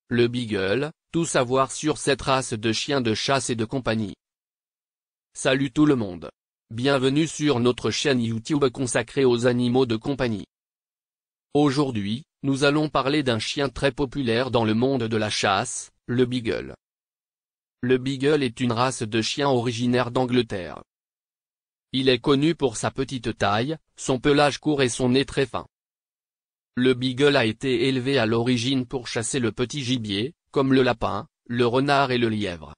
le Beagle, tout savoir sur cette race de chiens de chasse et de compagnie. Salut tout le monde. Bienvenue sur notre chaîne YouTube consacrée aux animaux de compagnie. Aujourd'hui, nous allons parler d'un chien très populaire dans le monde de la chasse, le Beagle. Le Beagle est une race de chien originaire d'Angleterre. Il est connu pour sa petite taille, son pelage court et son nez très fin. Le Beagle a été élevé à l'origine pour chasser le petit gibier, comme le lapin, le renard et le lièvre.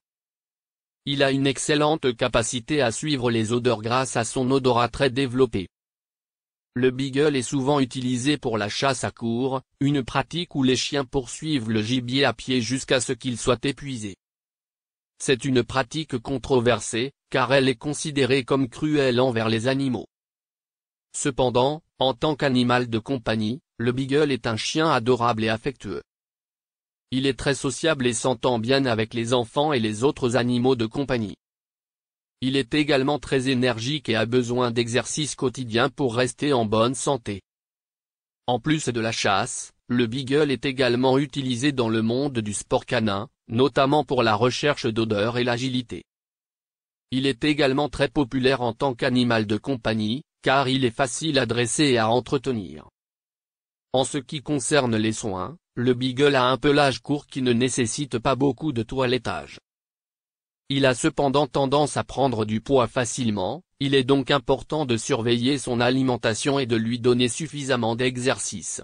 Il a une excellente capacité à suivre les odeurs grâce à son odorat très développé. Le Beagle est souvent utilisé pour la chasse à courre, une pratique où les chiens poursuivent le gibier à pied jusqu'à ce qu'il soit épuisé. C'est une pratique controversée, car elle est considérée comme cruelle envers les animaux. Cependant, en tant qu'animal de compagnie, le Beagle est un chien adorable et affectueux. Il est très sociable et s'entend bien avec les enfants et les autres animaux de compagnie. Il est également très énergique et a besoin d'exercice quotidien pour rester en bonne santé. En plus de la chasse, le Beagle est également utilisé dans le monde du sport canin, notamment pour la recherche d'odeurs et l'agilité. Il est également très populaire en tant qu'animal de compagnie, car il est facile à dresser et à entretenir. En ce qui concerne les soins, le Beagle a un pelage court qui ne nécessite pas beaucoup de toilettage. Il a cependant tendance à prendre du poids facilement, il est donc important de surveiller son alimentation et de lui donner suffisamment d'exercice.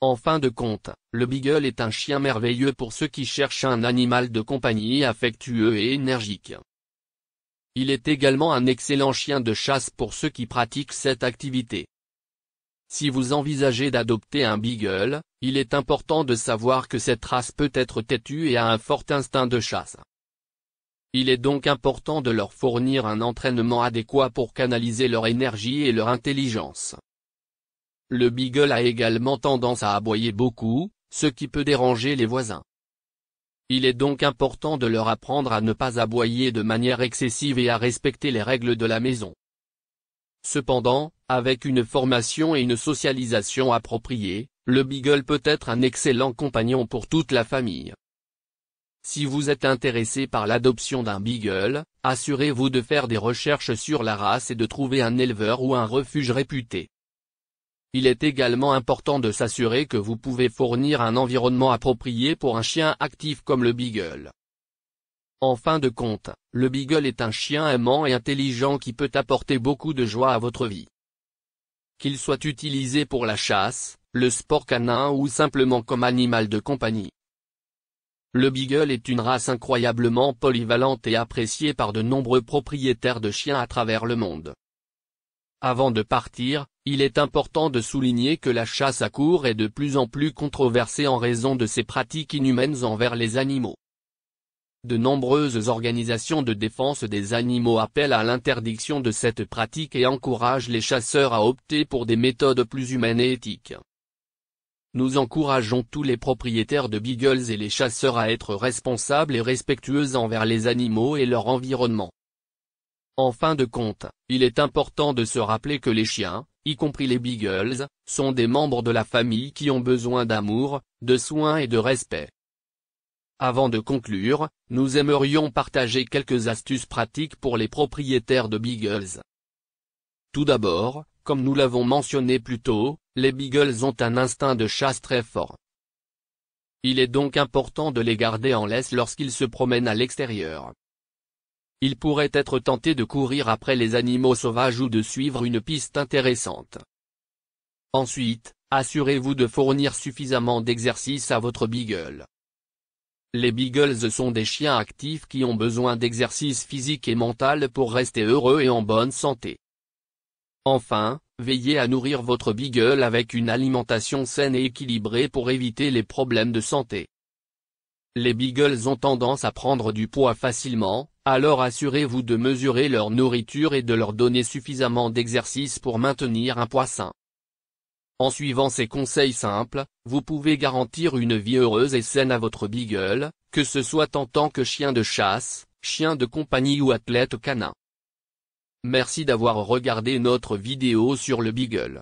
En fin de compte, le Beagle est un chien merveilleux pour ceux qui cherchent un animal de compagnie affectueux et énergique. Il est également un excellent chien de chasse pour ceux qui pratiquent cette activité. Si vous envisagez d'adopter un Beagle, il est important de savoir que cette race peut être têtue et a un fort instinct de chasse. Il est donc important de leur fournir un entraînement adéquat pour canaliser leur énergie et leur intelligence. Le Beagle a également tendance à aboyer beaucoup, ce qui peut déranger les voisins. Il est donc important de leur apprendre à ne pas aboyer de manière excessive et à respecter les règles de la maison. Cependant, avec une formation et une socialisation appropriée, le Beagle peut être un excellent compagnon pour toute la famille. Si vous êtes intéressé par l'adoption d'un Beagle, assurez-vous de faire des recherches sur la race et de trouver un éleveur ou un refuge réputé. Il est également important de s'assurer que vous pouvez fournir un environnement approprié pour un chien actif comme le Beagle. En fin de compte, le Beagle est un chien aimant et intelligent qui peut apporter beaucoup de joie à votre vie. Qu'il soit utilisé pour la chasse, le sport canin ou simplement comme animal de compagnie. Le Beagle est une race incroyablement polyvalente et appréciée par de nombreux propriétaires de chiens à travers le monde. Avant de partir, il est important de souligner que la chasse à courre est de plus en plus controversée en raison de ses pratiques inhumaines envers les animaux. De nombreuses organisations de défense des animaux appellent à l'interdiction de cette pratique et encouragent les chasseurs à opter pour des méthodes plus humaines et éthiques. Nous encourageons tous les propriétaires de Beagles et les chasseurs à être responsables et respectueux envers les animaux et leur environnement. En fin de compte, il est important de se rappeler que les chiens, y compris les Beagles, sont des membres de la famille qui ont besoin d'amour, de soins et de respect. Avant de conclure, nous aimerions partager quelques astuces pratiques pour les propriétaires de Beagles. Tout d'abord, comme nous l'avons mentionné plus tôt, les Beagles ont un instinct de chasse très fort. Il est donc important de les garder en laisse lorsqu'ils se promènent à l'extérieur. Ils pourraient être tentés de courir après les animaux sauvages ou de suivre une piste intéressante. Ensuite, assurez-vous de fournir suffisamment d'exercice à votre Beagle. Les Beagles sont des chiens actifs qui ont besoin d'exercice physique et mental pour rester heureux et en bonne santé. Enfin, veillez à nourrir votre Beagle avec une alimentation saine et équilibrée pour éviter les problèmes de santé. Les Beagles ont tendance à prendre du poids facilement, alors assurez-vous de mesurer leur nourriture et de leur donner suffisamment d'exercice pour maintenir un poids sain. En suivant ces conseils simples, vous pouvez garantir une vie heureuse et saine à votre Beagle, que ce soit en tant que chien de chasse, chien de compagnie ou athlète canin. Merci d'avoir regardé notre vidéo sur le Beagle.